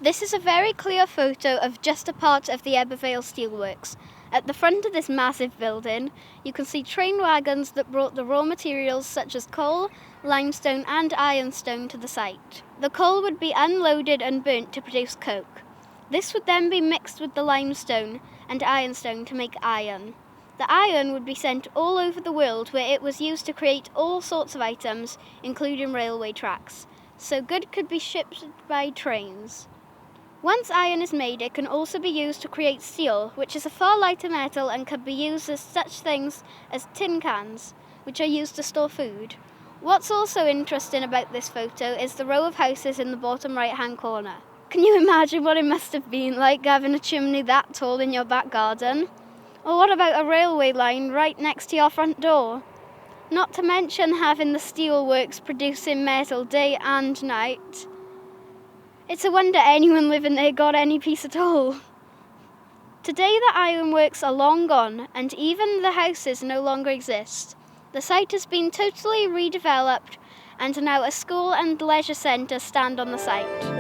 This is a very clear photo of just a part of the Ebbw Vale steelworks. At the front of this massive building, you can see train wagons that brought the raw materials such as coal, limestone and ironstone to the site. The coal would be unloaded and burnt to produce coke. This would then be mixed with the limestone and ironstone to make iron. The iron would be sent all over the world where it was used to create all sorts of items, including railway tracks, so good could be shipped by trains. Once iron is made, it can also be used to create steel, which is a far lighter metal and can be used as such things as tin cans, which are used to store food. What's also interesting about this photo is the row of houses in the bottom right-hand corner. Can you imagine what it must have been like having a chimney that tall in your back garden? Or what about a railway line right next to your front door? Not to mention having the steelworks producing metal day and night. It's a wonder anyone living there got any peace at all. Today the ironworks are long gone and even the houses no longer exist. The site has been totally redeveloped and now a school and leisure centre stand on the site.